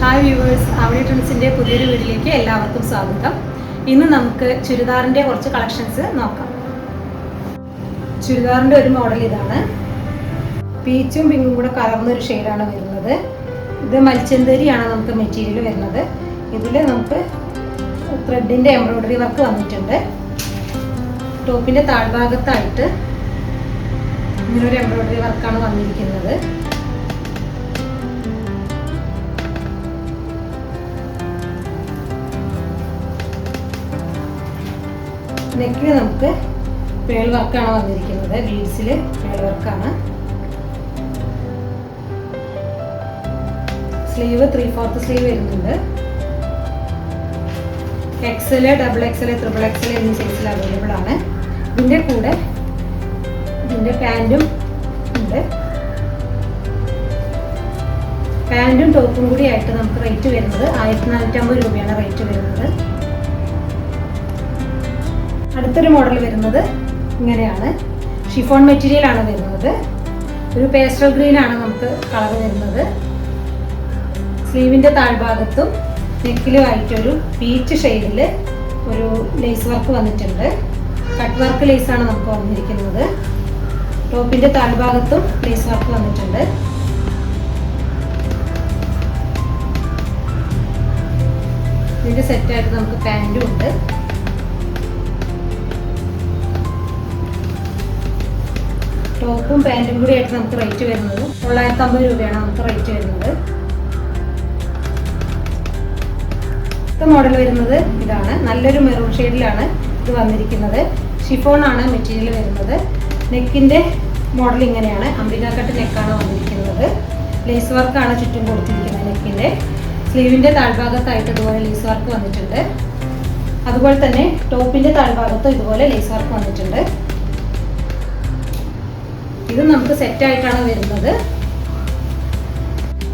Hi viewers, അവിടെ ട്രെൻഡ്സിൻ്റെ പുതിയൊരു വീഡിയോയിലേക്ക് എല്ലാവർക്കും സ്വാഗതം. ഇന്ന് നമുക്ക് ചുരിദാറിൻ്റെ കുറച്ച് കളക്ഷൻസ് നോക്കാം. ചുരിദാറിൻ്റെ ഒരു മോഡൽ ഇതാണ്. പീച്ചും പിങ്കും കൂടെ കലർന്നൊരു ഷെയ്ഡാണ് വരുന്നത്. ഇത് മൽച്ചന്തരിയാണ് നമുക്ക് മെറ്റീരിയൽ വരുന്നത്. ഇതിൽ നമുക്ക് ത്രെഡിൻ്റെ എംബ്രോയ്ഡറി വർക്ക് വന്നിട്ടുണ്ട്. ടോപ്പിൻ്റെ താഴ്ഭാഗത്തായിട്ട് ഇങ്ങനൊരു എംബ്രോയ്ഡറി വർക്കാണ് വന്നിരിക്കുന്നത്. നെക്കിൽ നമുക്ക് പേൾ വർക്കാണ് വന്നിരിക്കുന്നത്. ബീഡ്സിൽ പേൾ വർക്കാണ്. സ്ലീവ് 3/4 സ്ലീവ് വരുന്നുണ്ട്. XL, XXL, XXL എന്നീ സൈസിൽ അവൈലബിൾ ആണ്. ഇതിൻ്റെ കൂടെ ഇതിൻ്റെ പാൻറ്റും ഉണ്ട്. പാൻറ്റും ടോപ്പും കൂടി ആയിട്ട് നമുക്ക് റേറ്റ് വരുന്നത് 1450 രൂപയാണ് റേറ്റ് വരുന്നത്. അടുത്തൊരു മോഡൽ വരുന്നത് ഇങ്ങനെയാണ്. ഷിഫോൺ മെറ്റീരിയൽ ആണ് വരുന്നത്. ഒരു പേസ്റ്റൽ ഗ്രീൻ ആണ് നമുക്ക് കളർ വരുന്നത്. സ്ലീവിൻ്റെ താഴ്ഭാഗത്തും നെക്കിലുമായിട്ടൊരു പീച്ച് ഷെയ്ഡിൽ ഒരു ലേസ് വർക്ക് വന്നിട്ടുണ്ട്. കട്ട് വർക്ക് ലേസാണ് നമുക്ക് വന്നിരിക്കുന്നത്. ടോപ്പിൻ്റെ താഴ്ഭാഗത്തും ലേസ് വർക്ക് വന്നിട്ടുണ്ട്. ഇതിൻ്റെ സെറ്റായിട്ട് നമുക്ക് പാൻറ്റും ഉണ്ട്. ടോപ്പും പാൻറ്റും കൂടി ആയിട്ട് നമുക്ക് റേറ്റ് വരുന്നത് 950 രൂപയാണ് നമുക്ക് റേറ്റ് വരുന്നത്. അടുത്ത മോഡൽ വരുന്നത് ഇതാണ്. നല്ലൊരു മെറൂൺ ഷെയ്ഡിലാണ് ഇത് വന്നിരിക്കുന്നത്. ഷിഫോൺ ആണ് മെറ്റീരിയൽ വരുന്നത്. നെക്കിൻ്റെ മോഡൽ ഇങ്ങനെയാണ്. അംബ്രിക കട്ട് നെക്കാണ് വന്നിരിക്കുന്നത്. ലേസ് വർക്കാണ് ചുറ്റും കൊടുത്തിരിക്കുന്നത് നെക്കിൻ്റെ. സ്ലീവിൻ്റെ താഴ്ഭാഗത്തായിട്ട് ഇതുപോലെ ലേസ് വർക്ക് വന്നിട്ടുണ്ട്. അതുപോലെ തന്നെ ടോപ്പിൻ്റെ താഴ്ഭാഗത്തും ഇതുപോലെ ലേസ് വർക്ക് വന്നിട്ടുണ്ട്. ഇത് നമുക്ക് സെറ്റായിട്ടാണ് വരുന്നത്.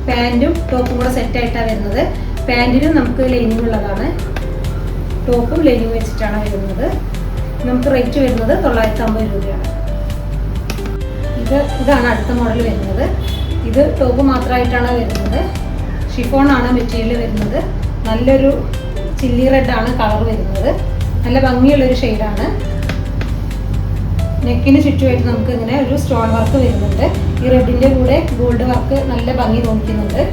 പാൻറ്റും ടോപ്പും കൂടെ സെറ്റായിട്ടാണ് വരുന്നത്. പാൻറ്റിനും നമുക്ക് ലൈനിങ് ഉള്ളതാണ്. ടോപ്പും ലൈനിങ് വെച്ചിട്ടാണ് വരുന്നത്. നമുക്ക് റേറ്റ് വരുന്നത് 950 രൂപയാണ്. ഇതാണ് അടുത്ത മോഡൽ വരുന്നത്. ഇത് ടോപ്പ് മാത്രമായിട്ടാണ് വരുന്നത്. ഷിഫോൺ ആണ് മെറ്റീരിയൽ വരുന്നത്. നല്ലൊരു ചില്ലി റെഡാണ് കളർ വരുന്നത്. നല്ല ഭംഗിയുള്ളൊരു ഷെയ്ഡാണ്. നെക്കിന് ചുറ്റുമായിട്ട് നമുക്ക് ഇങ്ങനെ ഒരു സ്റ്റോൺ വർക്ക് വരുന്നുണ്ട്. ഈ റെഡിൻ്റെ കൂടെ ഗോൾഡ് വർക്ക് നല്ല ഭംഗി തോന്നിക്കുന്നുണ്ട്.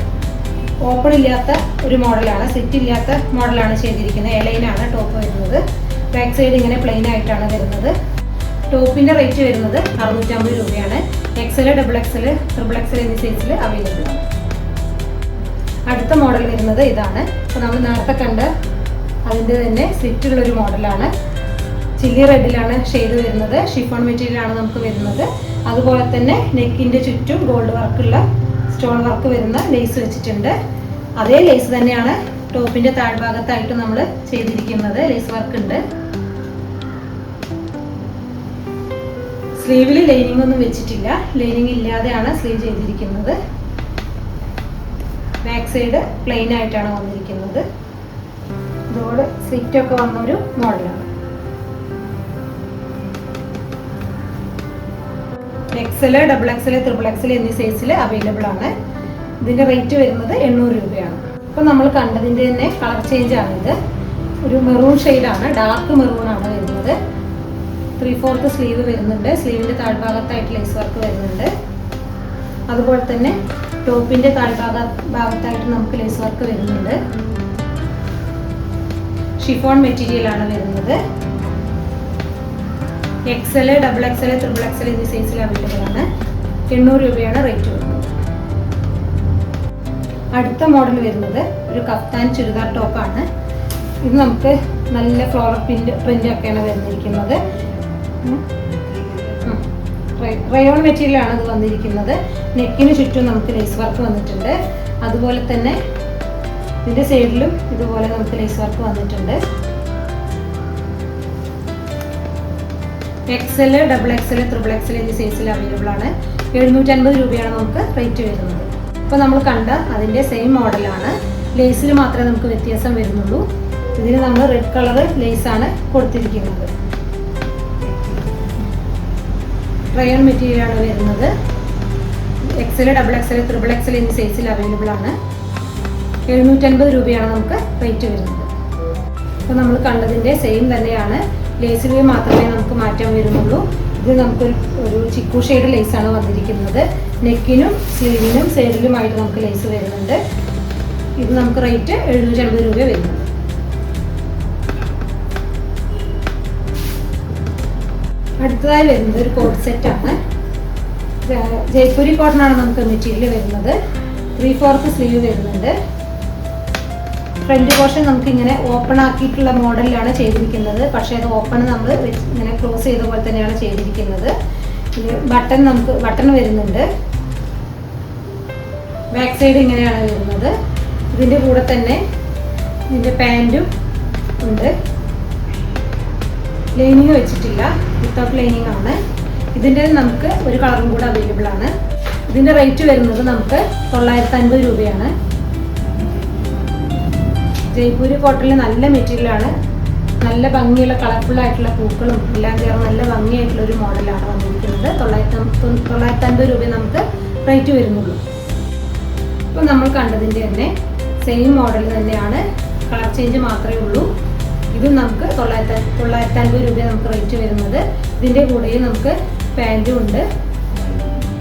ഓപ്പൺ ഇല്ലാത്ത ഒരു മോഡലാണ്, സെറ്റ് ഇല്ലാത്ത മോഡലാണ് ചെയ്തിരിക്കുന്നത്. എലൈനാണ് ടോപ്പ് വരുന്നത്. ബാക്ക് സൈഡ് ഇങ്ങനെ പ്ലെയിൻ ആയിട്ടാണ് വരുന്നത്. ടോപ്പിൻ്റെ റേറ്റ് വരുന്നത് 650 രൂപയാണ്. XL, XXL, XXL എന്നീ സൈസിൽ അവൈലബിൾ ആണ്. അടുത്ത മോഡൽ വരുന്നത് ഇതാണ്. അപ്പോൾ നമ്മൾ നേരത്തെ കണ്ട അതിൻ്റെ തന്നെ സ്ലിറ്റുള്ളൊരു മോഡലാണ്. ചില്ലി റെഡിലാണ് ഷെയ്ഡ് വരുന്നത്. ഷിഫോൺ മെറ്റീരിയലാണ് നമുക്ക് വരുന്നത്. അതുപോലെ തന്നെ നെക്കിൻ്റെ ചുറ്റും ഗോൾഡ് വർക്കുള്ള സ്റ്റോൺ വർക്ക് വരുന്ന ലേസ് വെച്ചിട്ടുണ്ട്. അതേ ലേസ് തന്നെയാണ് ടോപ്പിൻ്റെ താഴ്ഭാഗത്തായിട്ട് നമ്മൾ ചെയ്തിരിക്കുന്നത്. ലേസ് വർക്ക് ഉണ്ട്. സ്ലീവിൽ ലൈനിങ് ഒന്നും വെച്ചിട്ടില്ല. ലൈനിങ് ഇല്ലാതെയാണ് സ്ലീവ് ചെയ്തിരിക്കുന്നത്. ബാക്ക് സൈഡ് പ്ലെയിൻ ആയിട്ടാണ് വന്നിരിക്കുന്നത്. ഇതോടെ സ്ലിറ്റൊക്കെ വന്നൊരു മോഡലാണ്. XL, XXL, XXL എന്നീ സൈസിൽ അവൈലബിൾ ആണ്. ഇതിൻ്റെ റേറ്റ് വരുന്നത് 800 രൂപയാണ്. അപ്പോൾ നമ്മൾ കണ്ടതിൻ്റെ തന്നെ കളർ ചേഞ്ച് ആണിത്. ഒരു മെറൂൺ ഷെയ്ഡാണ്. ഡാർക്ക് മെറൂൺ ആണ് വരുന്നത്. 3/4 സ്ലീവ് വരുന്നുണ്ട്. സ്ലീവിൻ്റെ താഴ്ഭാഗത്തായിട്ട് ലേസ് വർക്ക് വരുന്നുണ്ട്. അതുപോലെ തന്നെ ടോപ്പിൻ്റെ ഭാഗത്തായിട്ട് നമുക്ക് ലേസ് വർക്ക് വരുന്നുണ്ട്. ഷിഫോൺ മെറ്റീരിയൽ ആണ് വരുന്നത്. XL, XXL, XXL എന്നീ സൈസിൽ അവൈലബിൾ ആണ്. 800 രൂപയാണ് റേറ്റ് വരുന്നത്. അടുത്ത മോഡൽ വരുന്നത് ഒരു കഫ്താൻ ചുരിദാർ ടോപ്പാണ്. ഇത് നമുക്ക് നല്ല ഫ്ലോറൽ പ്രിന്റ് ഒക്കെയാണ് വരുന്നിരിക്കുന്നത്. റയോൺ മെറ്റീരിയലാണ് ഇത് വന്നിരിക്കുന്നത്. നെക്കിന് ചുറ്റും നമുക്ക് ലേസ് വർക്ക് വന്നിട്ടുണ്ട്. അതുപോലെ തന്നെ ഇതിൻ്റെ സൈഡിലും ഇതുപോലെ നമുക്ക് ലേസ് വർക്ക് വന്നിട്ടുണ്ട്. XL, XXL, XXL എന്നീ സൈസിൽ അവൈലബിൾ ആണ്. 750 രൂപയാണ് നമുക്ക് റേറ്റ് വരുന്നത്. ഇപ്പോൾ നമ്മൾ കണ്ട അതിൻ്റെ സെയിം മോഡലാണ്. ലേസിൽ മാത്രമേ നമുക്ക് വ്യത്യാസം വരുന്നുള്ളൂ. ഇതിന് നമ്മൾ റെഡ് കളർ ലേസാണ് കൊടുത്തിരിക്കുന്നത്. റയോൺ മെറ്റീരിയലാണ് വരുന്നത്. XL, XXL, XXL എന്നീ സൈസിൽ അവൈലബിൾ ആണ്. 750 രൂപയാണ് നമുക്ക് റേറ്റ് വരുന്നത്. അപ്പോൾ നമ്മൾ കണ്ടതിൻ്റെ സെയിം തന്നെയാണ്, ലേസിൽ മാത്രമേ നമുക്ക് മാറ്റം വരുന്നുള്ളൂ. ഇത് നമുക്കൊരു ചിക്കു ഷെയ്ഡ് ലേസാണ് വന്നിരിക്കുന്നത്. നെക്കിനും സ്ലീവിനും സൈഡിലുമായിട്ട് നമുക്ക് ലേസ് വരുന്നുണ്ട്. ഇത് നമുക്ക് റേറ്റ് 750 രൂപ വരുന്നത്. അടുത്തതായി വരുന്നത് ഒരു കോട്ട് സെറ്റാണ്. ജയ്പൂരി കോട്ടൺ ആണ് നമുക്ക് മെറ്റീരിയൽ വരുന്നത്. 3/4 സ്ലീവ് വരുന്നുണ്ട്. ഫ്രണ്ട് പോർഷൻ നമുക്ക് ഇങ്ങനെ ഓപ്പൺ ആക്കിയിട്ടുള്ള മോഡലിലാണ് ചെയ്തിരിക്കുന്നത്. പക്ഷേ അത് ഓപ്പൺ നമ്മൾ ഇങ്ങനെ ക്ലോസ് ചെയ്ത പോലെ തന്നെയാണ് ചെയ്തിരിക്കുന്നത്. ബട്ടൺ വരുന്നുണ്ട്. ബാക്ക് സൈഡ് ഇങ്ങനെയാണ് വരുന്നത്. ഇതിൻ്റെ കൂടെ തന്നെ ഇതിൻ്റെ പാൻറ്റും ഉണ്ട്. ലൈനിങ് വെച്ചിട്ടില്ല, വിത്തൗട്ട് ലൈനിങ് ആണ്. ഇതിൻ്റെ നമുക്ക് ഒരു കളറും കൂടെ അവൈലബിൾ ആണ്. ഇതിൻ്റെ റേറ്റ് വരുന്നത് നമുക്ക് 950 രൂപയാണ്. ജയ്പൂരി കോട്ടണിൽ നല്ല മെറ്റീരിയലാണ്. നല്ല ഭംഗിയുള്ള കളർഫുൾ ആയിട്ടുള്ള പൂക്കളും എല്ലാം ചേർന്ന് നല്ല ഭംഗിയായിട്ടുള്ള ഒരു മോഡലാണ് വന്നിരിക്കുന്നത്. 950 രൂപ നമുക്ക് റേറ്റ് വരുന്നുള്ളൂ. ഇപ്പോൾ നമ്മൾ കണ്ടതിൻ്റെ തന്നെ സെയിം മോഡൽ തന്നെയാണ്, കളർ ചേഞ്ച് മാത്രമേ ഉള്ളൂ. ഇതും നമുക്ക് 950 രൂപ നമുക്ക് റേറ്റ് വരുന്നത്. ഇതിൻ്റെ കൂടെയും നമുക്ക് പാൻറ്റും ഉണ്ട്.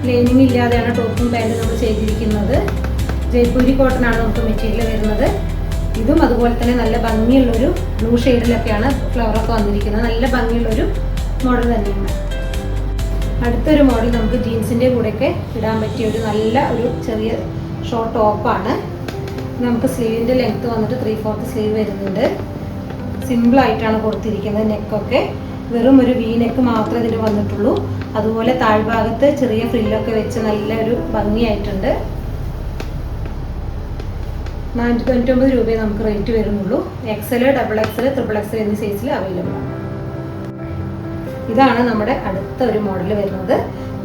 ലൈനിങ് ഇല്ലാതെയാണ് ടോപ്പും പാൻറ്റും നമ്മൾ ചെയ്തിരിക്കുന്നത്. ജയ്പൂരി കോട്ടൺ ആണ് നമുക്ക് മെറ്റീരിയൽ വരുന്നത്. ഇതും അതുപോലെ തന്നെ നല്ല ഭംഗിയുള്ളൊരു ബ്ലൂ ഷെയ്ഡിലൊക്കെയാണ് ഫ്ലവറൊക്കെ വന്നിരിക്കുന്നത്. നല്ല ഭംഗിയുള്ളൊരു മോഡൽ തന്നെയാണ്. അടുത്തൊരു മോഡൽ നമുക്ക് ജീൻസിൻ്റെ കൂടെയൊക്കെ ഇടാൻ പറ്റിയ ഒരു നല്ല ഒരു ചെറിയ ഷോർട്ട് ടോപ്പാണ്. നമുക്ക് സ്ലീവിൻ്റെ ലെങ്ത്ത് വന്നിട്ട് 3/4 സ്ലീവ് വരുന്നുണ്ട്. സിമ്പിളായിട്ടാണ് കൊടുത്തിരിക്കുന്നത്. നെക്കൊക്കെ വെറും ഒരു വി നെക്ക് മാത്രമേ ഇതിന് വന്നിട്ടുള്ളൂ. അതുപോലെ താഴ്ഭാഗത്ത് ചെറിയ ഫ്രില്ലൊക്കെ വെച്ച് നല്ലൊരു ഭംഗിയായിട്ടുണ്ട്. 499 രൂപയെ നമുക്ക് റേറ്റ് വരുന്നുള്ളൂ. XL, XXL, XXL എന്നീ സൈസിൽ അവൈലബിൾ ആണ്. ഇതാണ് നമ്മുടെ അടുത്ത ഒരു മോഡൽ വരുന്നത്.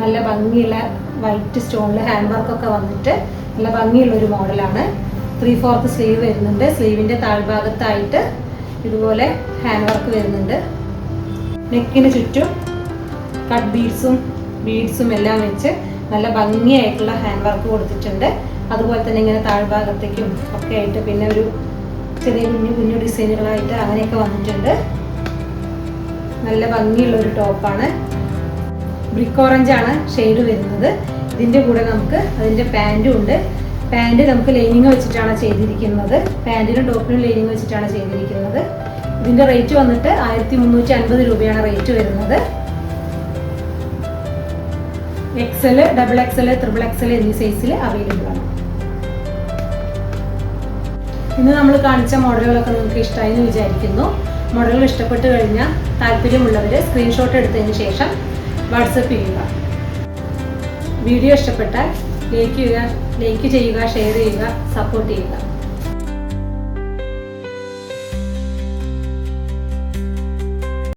നല്ല ഭംഗിയുള്ള വൈറ്റ് സ്റ്റോണിൽ ഹാൻഡ് വർക്കൊക്കെ വന്നിട്ട് നല്ല ഭംഗിയുള്ള ഒരു മോഡലാണ്. 3/4 സ്ലീവ് വരുന്നുണ്ട്. സ്ലീവിൻ്റെ താഴ്ഭാഗത്തായിട്ട് ഇതുപോലെ ഹാൻഡ് വർക്ക് വരുന്നുണ്ട്. നെക്കിന് ചുറ്റും കട്ട് ബീഡ്സും എല്ലാം വെച്ച് നല്ല ഭംഗിയായിട്ടുള്ള ഹാൻഡ് വർക്ക് കൊടുത്തിട്ടുണ്ട്. അതുപോലെ തന്നെ ഇങ്ങനെ താഴ്ഭാഗത്തേക്കും ഒക്കെ ആയിട്ട് പിന്നെ ഒരു ചെറിയ കുഞ്ഞു ഡിസൈനുകളായിട്ട് അങ്ങനെയൊക്കെ വന്നിട്ടുണ്ട്. നല്ല ഭംഗിയുള്ള ഒരു ടോപ്പാണ്. ബ്രിക്ക് ഓറഞ്ചാണ് ഷെയ്ഡ് വരുന്നത്. ഇതിൻ്റെ കൂടെ നമുക്ക് അതിൻ്റെ പാൻറ്റും ഉണ്ട്. പാൻറ്റ് നമുക്ക് ലൈനിങ് വെച്ചിട്ടാണ് ചെയ്തിരിക്കുന്നത്. പാൻറ്റിനും ടോപ്പിനും ലൈനിങ് വെച്ചിട്ടാണ് ചെയ്തിരിക്കുന്നത്. ഇതിൻ്റെ റേറ്റ് വന്നിട്ട് 1350 രൂപയാണ് റേറ്റ് വരുന്നത്. XL, XXL, XXL എന്നീ സൈസിൽ അവൈലബിൾ ആണ്. ഇന്ന് നമ്മൾ കാണിച്ച മോഡലുകളൊക്കെ നിങ്ങൾക്ക് ഇഷ്ടമായി എന്ന് വിചാരിക്കുന്നു. മോഡലുകൾ ഇഷ്ടപ്പെട്ട് കഴിഞ്ഞാൽ താല്പര്യമുള്ളവർ സ്ക്രീൻഷോട്ട് എടുത്തതിന് ശേഷം വാട്സപ്പ് ചെയ്യുക. വീഡിയോ ഇഷ്ടപ്പെട്ടാൽ ലൈക്ക് ചെയ്യുക, ഷെയർ ചെയ്യുക, സപ്പോർട്ട് ചെയ്യുക.